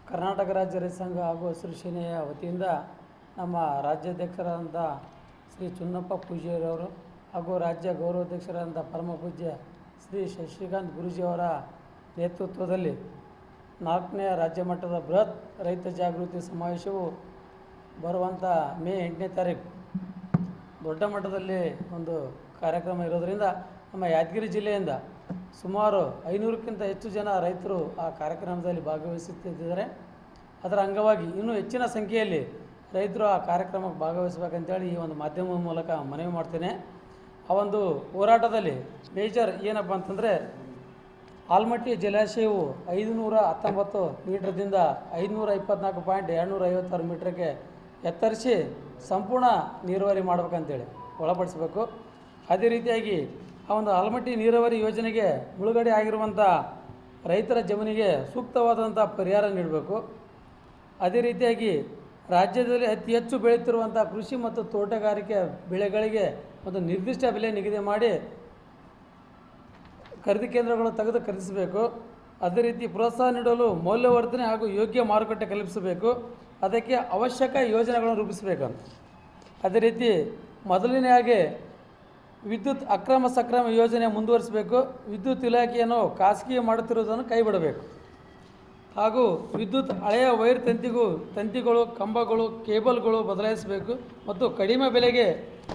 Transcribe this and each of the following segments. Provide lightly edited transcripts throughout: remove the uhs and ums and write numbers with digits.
ಕರ್ನಾಟಕ ರಾಜ್ಯ ರೈತ ಸಂಘ ಹಾಗೂ ಹಸಿರು ಸೇನೆಯ ವತಿಯಿಂದ ನಮ್ಮ ರಾಜ್ಯಾಧ್ಯಕ್ಷರಾದಂಥ ಶ್ರೀ ಚುನ್ನಪ್ಪ ಪೂಜಾರಿಯವರು ಹಾಗೂ ರಾಜ್ಯ ಗೌರವಾಧ್ಯಕ್ಷರಾದಂಥ ಪರಮ ಪೂಜ್ಯ ಶ್ರೀ ಶಶಿಕಾಂತ್ ಗುರೂಜಿಯವರ ನೇತೃತ್ವದಲ್ಲಿ 4ನೇ ರಾಜ್ಯ ಮಟ್ಟದ ಬೃಹತ್ ರೈತ ಜಾಗೃತಿ ಸಮಾವೇಶವು ಬರುವಂಥ ಮೇ 8ನೇ ತಾರೀಕು ದೊಡ್ಡ ಮಟ್ಟದಲ್ಲಿ ಒಂದು ಕಾರ್ಯಕ್ರಮ ಇರೋದರಿಂದ ನಮ್ಮ ಯಾದಗಿರಿ ಜಿಲ್ಲೆಯಿಂದ ಸುಮಾರು 500ಕ್ಕಿಂತ ಹೆಚ್ಚು ಜನ ರೈತರು ಆ ಕಾರ್ಯಕ್ರಮದಲ್ಲಿ ಭಾಗವಹಿಸುತ್ತಿದ್ದಾರೆ. ಅದರ ಅಂಗವಾಗಿ ಇನ್ನೂ ಹೆಚ್ಚಿನ ಸಂಖ್ಯೆಯಲ್ಲಿ ರೈತರು ಆ ಕಾರ್ಯಕ್ರಮಕ್ಕೆ ಭಾಗವಹಿಸಬೇಕಂತೇಳಿ ಈ ಒಂದು ಮಾಧ್ಯಮದ ಮೂಲಕ ಮನವಿ ಮಾಡ್ತೇನೆ. ಆ ಒಂದು ಹೋರಾಟದಲ್ಲಿ ಮೇಜರ್ ಏನಪ್ಪ ಅಂತಂದರೆ, ಆಲ್ಮಟ್ಟಿ ಜಲಾಶಯವು 519 ಮೀಟ್ರದಿಂದ 524.256 ಮೀಟ್ರಿಗೆ ಎತ್ತರಿಸಿ ಸಂಪೂರ್ಣ ನೀರಾವರಿ ಮಾಡ್ಬೇಕಂತೇಳಿ ಒಳಪಡಿಸಬೇಕು. ಅದೇ ರೀತಿಯಾಗಿ ಆ ಒಂದು ಆಲ್ಮಟ್ಟಿ ನೀರಾವರಿ ಯೋಜನೆಗೆ ಮುಳುಗಡೆ ಆಗಿರುವಂಥ ರೈತರ ಜಮೀನಿಗೆ ಸೂಕ್ತವಾದಂಥ ಪರಿಹಾರ ನೀಡಬೇಕು. ಅದೇ ರೀತಿಯಾಗಿ ರಾಜ್ಯದಲ್ಲಿ ಅತಿ ಹೆಚ್ಚು ಬೆಳೆಯುತ್ತಿರುವಂಥ ಕೃಷಿ ಮತ್ತು ತೋಟಗಾರಿಕೆ ಬೆಳೆಗಳಿಗೆ ಒಂದು ನಿರ್ದಿಷ್ಟ ಬೆಲೆ ನಿಗದಿ ಮಾಡಿ ಖರೀದಿ ಕೇಂದ್ರಗಳು ತೆಗೆದು ಖರೀದಿಸಬೇಕು. ಅದೇ ರೀತಿ ಪ್ರೋತ್ಸಾಹ ನೀಡಲು ಮೌಲ್ಯವರ್ಧನೆ ಹಾಗೂ ಯೋಗ್ಯ ಮಾರುಕಟ್ಟೆ ಕಲ್ಪಿಸಬೇಕು. ಅದಕ್ಕೆ ಅವಶ್ಯಕ ಯೋಜನೆಗಳನ್ನು ರೂಪಿಸಬೇಕು. ಅದೇ ರೀತಿ ಮೊದಲನೆಯಾಗಿ ವಿದ್ಯುತ್ ಅಕ್ರಮ ಸಕ್ರಮ ಯೋಜನೆ ಮುಂದುವರಿಸಬೇಕು. ವಿದ್ಯುತ್ ಇಲಾಖೆಯನ್ನು ಖಾಸಗಿ ಮಾಡುತ್ತಿರುವುದನ್ನು ಕೈಬಿಡಬೇಕು. ಹಾಗೂ ವಿದ್ಯುತ್ ಹಳೆಯ ವೈರ್ ತಂತಿಗಳು ಕಂಬಗಳು ಕೇಬಲ್ಗಳು ಬದಲಾಯಿಸಬೇಕು ಮತ್ತು ಕಡಿಮೆ ಬೆಲೆಗೆ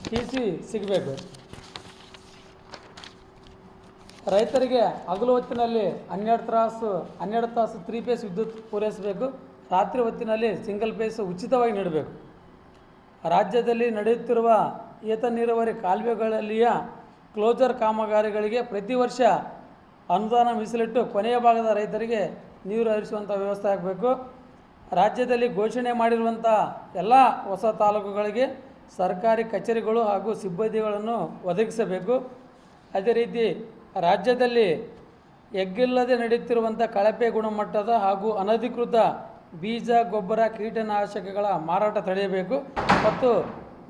TC ಸಿಗಬೇಕು. ರೈತರಿಗೆ ಹಗಲು ಹೊತ್ತಿನಲ್ಲಿ 12 ತಾಸು 3 ಫೇಸ್ ವಿದ್ಯುತ್ ಪೂರೈಸಬೇಕು. ರಾತ್ರಿ ಹೊತ್ತಿನಲ್ಲಿ ಸಿಂಗಲ್ ಫೇಸ್ ಉಚಿತವಾಗಿ ನೀಡಬೇಕು. ರಾಜ್ಯದಲ್ಲಿ ನಡೆಯುತ್ತಿರುವ ಏತ ನೀರಾವರಿ ಕಾಲುವೆಗಳಲ್ಲಿಯ ಕ್ಲೋಸರ್ ಕಾಮಗಾರಿಗಳಿಗೆ ಪ್ರತಿ ವರ್ಷ ಅನುದಾನ ಮೀಸಲಿಟ್ಟು ಕೊನೆಯ ಭಾಗದ ರೈತರಿಗೆ ನೀರು ಹರಿಸುವಂಥ ವ್ಯವಸ್ಥೆ ಆಗಬೇಕು. ರಾಜ್ಯದಲ್ಲಿ ಘೋಷಣೆ ಮಾಡಿರುವಂಥ ಎಲ್ಲ ಹೊಸ ತಾಲೂಕುಗಳಿಗೆ ಸರ್ಕಾರಿ ಕಚೇರಿಗಳು ಹಾಗೂ ಸಿಬ್ಬಂದಿಗಳನ್ನು ಒದಗಿಸಬೇಕು. ಅದೇ ರೀತಿ ರಾಜ್ಯದಲ್ಲಿ ಎಗ್ಗಿಲ್ಲದೆ ನಡೆಯುತ್ತಿರುವಂಥ ಕಳಪೆ ಗುಣಮಟ್ಟದ ಹಾಗೂ ಅನಧಿಕೃತ ಬೀಜ ಗೊಬ್ಬರ ಕೀಟನಾಶಕಗಳ ಮಾರಾಟ ತಡೆಯಬೇಕು ಮತ್ತು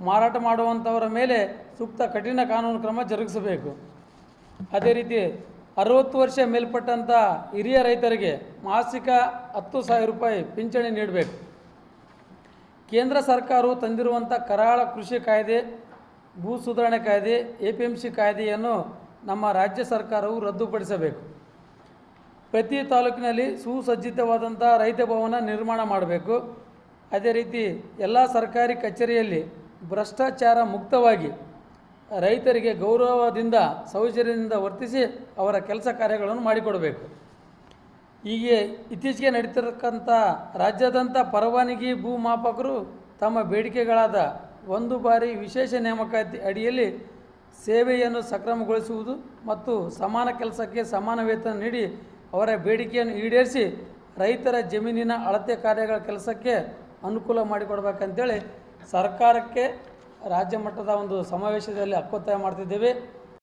ಮಾರಾಟ ಮಾಡುವಂಥವರ ಮೇಲೆ ಸೂಕ್ತ ಕಠಿಣ ಕಾನೂನು ಕ್ರಮ ಜರುಗಿಸಬೇಕು. ಅದೇ ರೀತಿ 60 ವರ್ಷ ಮೇಲ್ಪಟ್ಟಂಥ ಹಿರಿಯ ರೈತರಿಗೆ ಮಾಸಿಕ 10,000 ರೂಪಾಯಿ ಪಿಂಚಣಿ ನೀಡಬೇಕು. ಕೇಂದ್ರ ಸರ್ಕಾರವು ತಂದಿರುವಂಥ ಕರಾಳ ಕೃಷಿ ಕಾಯ್ದೆ, ಭೂ ಸುಧಾರಣೆ ಕಾಯ್ದೆ, APMC ಕಾಯ್ದೆಯನ್ನು ನಮ್ಮ ರಾಜ್ಯ ಸರ್ಕಾರವು ರದ್ದುಪಡಿಸಬೇಕು. ಪ್ರತಿ ತಾಲೂಕಿನಲ್ಲಿ ಸುಸಜ್ಜಿತವಾದಂಥ ರೈತ ಭವನ ನಿರ್ಮಾಣ ಮಾಡಬೇಕು. ಅದೇ ರೀತಿ ಎಲ್ಲ ಸರ್ಕಾರಿ ಕಚೇರಿಯಲ್ಲಿ ಭ್ರಷ್ಟಾಚಾರ ಮುಕ್ತವಾಗಿ ರೈತರಿಗೆ ಗೌರವದಿಂದ ಸೌಜನ್ಯದಿಂದ ವರ್ತಿಸಿ ಅವರ ಕೆಲಸ ಕಾರ್ಯಗಳನ್ನು ಮಾಡಿಕೊಡಬೇಕು. ಹೀಗೆ ಇತ್ತೀಚೆಗೆ ನಡೀತಿರತಕ್ಕಂಥ ರಾಜ್ಯಾದ್ಯಂತ ಪರವಾನಗಿ ಭೂಮಾಪಕರು ತಮ್ಮ ಬೇಡಿಕೆಗಳಾದ 1 ಬಾರಿ ವಿಶೇಷ ನೇಮಕಾತಿ ಅಡಿಯಲ್ಲಿ ಸೇವೆಯನ್ನು ಸಕ್ರಮಗೊಳಿಸುವುದು ಮತ್ತು ಸಮಾನ ಕೆಲಸಕ್ಕೆ ಸಮಾನ ವೇತನ ನೀಡಿ ಅವರ ಬೇಡಿಕೆಯನ್ನು ಈಡೇರಿಸಿ ರೈತರ ಜಮೀನಿನ ಅಳತೆ ಕಾರ್ಯಗಳ ಕೆಲಸಕ್ಕೆ ಅನುಕೂಲ ಮಾಡಿಕೊಡ್ಬೇಕಂತೇಳಿ ಸರ್ಕಾರಕ್ಕೆ ರಾಜ್ಯ ಮಟ್ಟದ ಒಂದು ಸಮಾವೇಶದಲ್ಲಿ ಒತ್ತಾಯ ಮಾಡ್ತಿದ್ದೇವೆ.